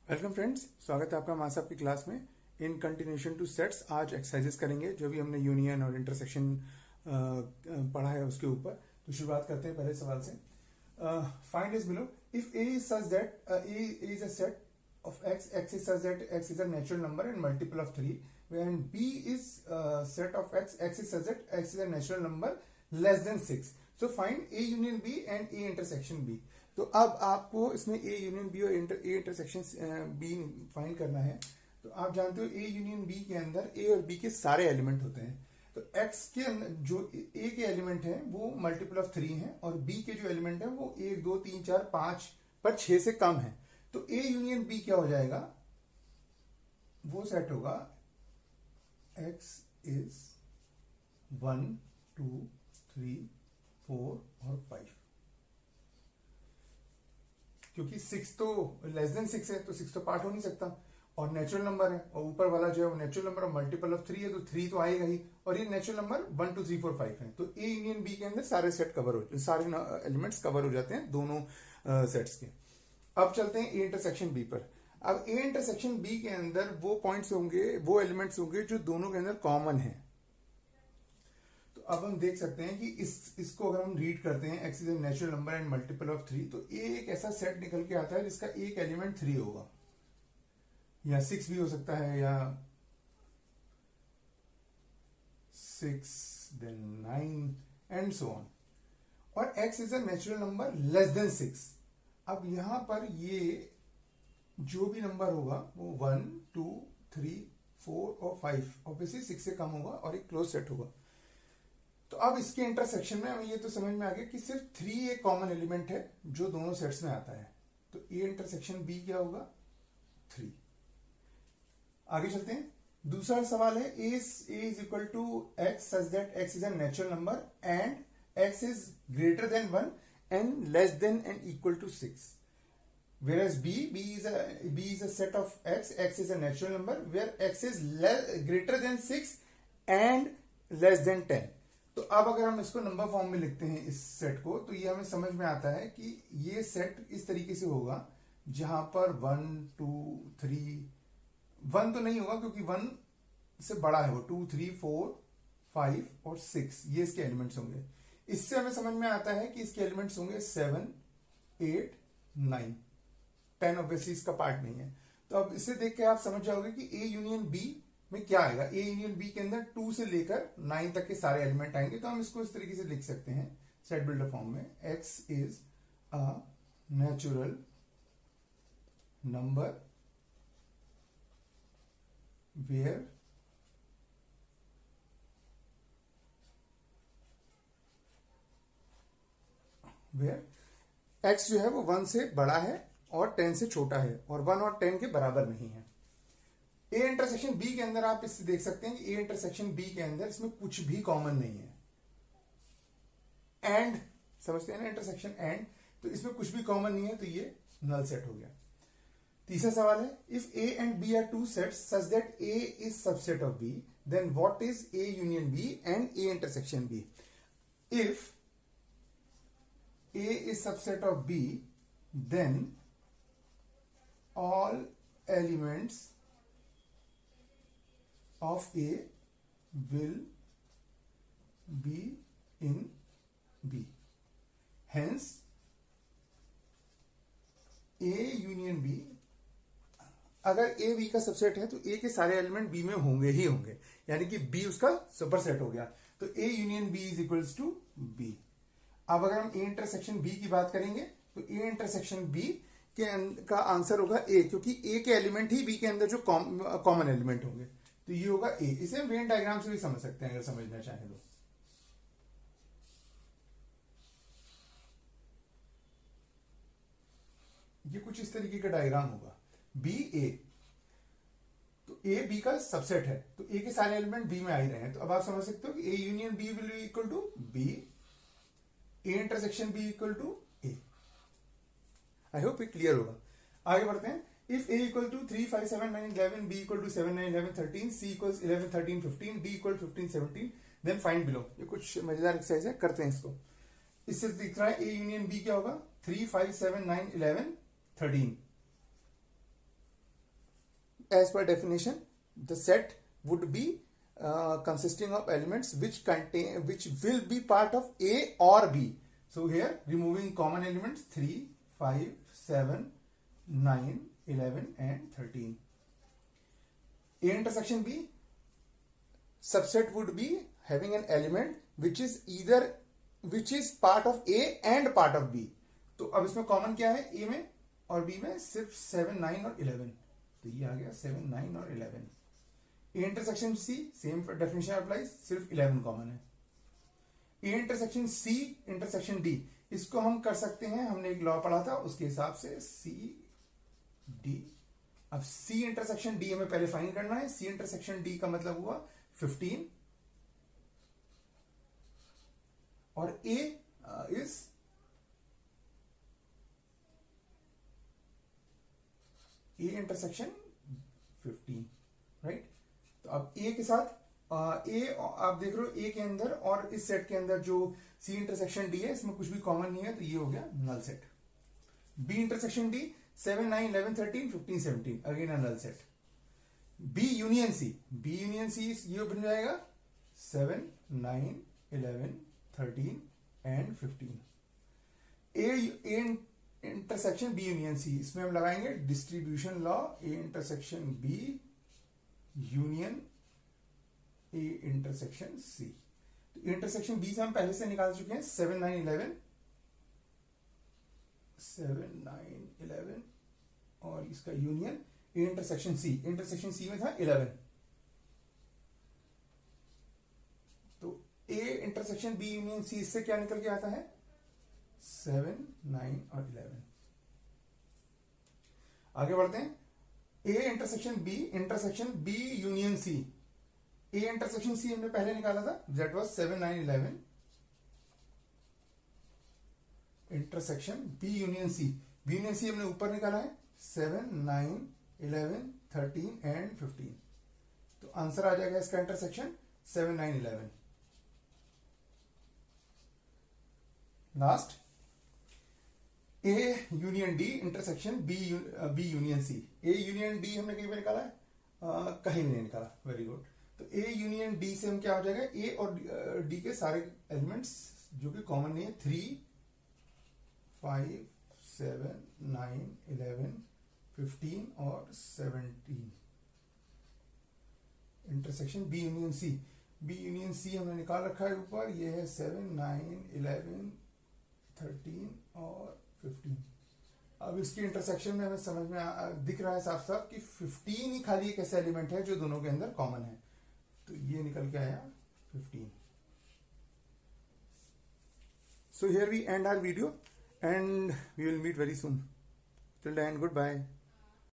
Welcome friends, स्वागत है आपका मास आपकी क्लास में। इन कंटिन्यूशन टू सेट्स आज एक्सरसाइजेस करेंगे जो भी हमने यूनियन और इंटरसेक्शन पढ़ा है उसके ऊपर। तो शुरुआत करते हैं पहले सवाल से। Find is below if A is such that A is a set of x is such that x is a natural number and multiple of 3, and b is set of x is such that x is a natural number less than 6. So find a union b and a intersection b. तो अब आपको इसमें a union b और a intersection b find करना है। तो आप जानते हो a यूनियन b के अंदर a और b के सारे एलिमेंट होते हैं। तो x के अंदर जो a के एलिमेंट हैं वो मल्टीपल ऑफ 3 हैं और b के जो एलिमेंट हैं वो 1 2 3 4 5 पर 6 से कम है। तो A यूनियन B क्या हो जाएगा? वो सेट होगा X इज 1 2 3 4 और 5, क्योंकि 6 तो लेस देन 6 है तो 6 तो पार्ट हो नहीं सकता और नेचुरल नंबर है और ऊपर वाला जो है वो नेचुरल नंबर और मल्टीपल ऑफ 3 है तो 3 तो आएगा ही और ये नेचुरल नंबर 1 2 3 4 5 है। तो A यूनियन B के अंदर सारे सेट कवर हो सारे एलिमेंट्स कवर हो जाते हैं दोनों सेट्स के। अब चलते हैं ए इंटरसेक्शन बी पर। अब ए इंटरसेक्शन बी के अंदर वो पॉइंट्स होंगे, वो एलिमेंट्स होंगे जो दोनों के अंदर कॉमन है। तो अब हम देख सकते हैं कि इसको अगर हम रीड करते हैं x is a natural number and multiple of 3, तो ए एक ऐसा सेट निकल के आता है जिसका एक एलिमेंट 3 होगा या 6 भी हो सकता है या 6 देन 9 एंड सो ऑन। और x is a natural number less than 6। अब यहां पर ये जो भी नंबर होगा वो 1 2 3 4 और 5 ऑब्वियसली 6 से कम होगा और एक क्लोज सेट होगा। तो अब इसके इंटरसेक्शन में हमें ये तो समझ में आ गया कि सिर्फ 3 एक कॉमन एलिमेंट है जो दोनों सेट्स में आता है। तो ए इंटरसेक्शन बी क्या होगा? 3। आगे चलते हैं। दूसरा सवाल है A is equal to X such that X is a natural number and X is greater than 1 and less than and equal to 6, whereas b is a set of x is a natural number where x is greater than 6 and less than 10। तो अब अगर हम इसको number form में लिखते हैं इस set को, तो ये हमें समझ में आता है कि ये सेट इस तरीके से होगा जहां पर 1 2 3 1 तो नहीं होगा क्योंकि 1 से बड़ा है वो 2 3 4 5 और 6 ये इसके एलिमेंट्स होंगे। इससे हमें समझ में आता है कि इसके एलिमेंट्स होंगे 7 8 9 10 ऑब्वियसली इसका पार्ट नहीं है। तो अब इसे देख के आप समझ जाओगे कि ए यूनियन बी में क्या आएगा। ए यूनियन बी के अंदर 2 से लेकर 9 तक के सारे एलिमेंट आएंगे। तो हम इसको इस तरीके से लिख सकते हैं सेट बिल्डर फॉर्म में, x is a natural number where x जो है वो 1 से बड़ा है और 10 से छोटा है और 1 और 10 के बराबर नहीं है। ए इंटरसेक्शन बी के अंदर आप इससे देख सकते हैं कि ए इंटरसेक्शन बी के अंदर इसमें कुछ भी कॉमन नहीं है। एंड समझते हैं ना, इंटरसेक्शन एंड, तो इसमें कुछ भी कॉमन नहीं है तो ये नल सेट हो गया। तीसरा सवाल है if A and B are two sets such that A is subset of B, then what is A union B and A intersection B. If A is subset of B, then all elements of A will be in B. Hence, A union B, अगर A B का subset है तो A के सारे element B में होंगे ही होंगे, यानी कि B उसका सुपर सेट हो गया। तो A union B is equals to B। अब अगर हम ए इंटरसेक्शन बी की बात करेंगे तो ए इंटरसेक्शन बी का आंसर होगा ए, क्योंकि ए के एलिमेंट ही बी के अंदर जो कॉमन एलिमेंट होंगे तो ये होगा ए। इसे हम वेन डायग्राम से भी समझ सकते हैं अगर समझना चाहें तो। ये कुछ इस तरीके का डायग्राम होगा बी ए, तो ए बी का सबसेट है तो ए के सारे एलिमेंट बी में आ ही रहे हैं। तो अब आप समझ सकते हो कि A union B will be equal to B, A intersection B equal to A. I hope ये क्लियर होगा। आगे बढ़ते हैं। If A equal to 3 5 7 9 11, B equal to 7 9 11 13, C equal 11 13 15, D equal 15 17, then find below. ये कुछ मजेदार exercise है, करते हैं इसको। इससे दिख रहा है ए यूनियन बी क्या होगा? 3 5 7 9 11 13। as per definition, the set would be consisting of elements which will be part of A or B. So here removing common elements 3, 5, 7, 9, 11 and 13. A intersection B, subset would be having an element which is part of A and part of B. तो अब इसमें common क्या है, A में और B में सिर्फ 7, 9 और 11. तो ये आ गया 7, 9 और 11. A intersection C, same definition applies, सिर्फ 11 कॉमन है. A intersection C intersection D, इसको हम कर सकते हैं, हमने एक लॉ पढ़ा था उसके हिसाब से C D. अब C इंटरसेक्शन D हमें पहले फाइंड करना है. C इंटरसेक्शन D का मतलब हुआ 15 और A is A intersection 15, right. तो अब A के साथ A आप देख रहे हो A के अंदर और इस सेट के अंदर जो C इंटरसेक्शन D है इसमें कुछ भी कॉमन नहीं है, तो ये हो गया null set. B intersection D 7, 9, 11, 13, 15, 17, again a null set. B union C ये बन जाएगा 7, 9, 11, 13 and 15. A intersection B union C, इसमें हम लगाएंगे distribution law. A intersection B union A intersection C. तो इंटरसेक्शन B से हम पहले से निकाल चुके हैं 7, 9, 11, 7, 9, 11 और इसका यूनियन A इंटरसेक्शन C में था 11. तो A intersection B union C, इससे क्या निकल के आता है 7, 9 और 11. आगे बढ़ते हैं. A intersection B union C. A intersection C हमने पहले निकाला था, that was 7, 9, 11. Intersection B union C हमने ऊपर निकाला है 7, 9, 11, 13 एंड 15. तो आंसर आ जाएगा इसका intersection 7, 9, 11. Last A union D intersection B union C. A union D हमने कहीं पे निकाला है, कहीं भी नहीं निकाला. Very good. तो A यूनियन D से हम क्या हो जाएगा, A और D के सारे एलिमेंट्स जो कि कॉमन नहीं है 3, 5, 7, 9, 11, 15 और 17. इंटरसेक्शन B यूनियन C हमने निकाल रखा है ऊपर, ये है 7, 9, 11, 13 और 15. अब इसके इंटरसेक्शन में हमें समझ में दिख रहा है साफ साफ कि 15 ही खाली एक ऐसा एलिमेंट है जो दोनों के अंदर कॉमन है. तो ये निकल के आया 15. So here we end our video and we will meet very soon. Till then, goodbye.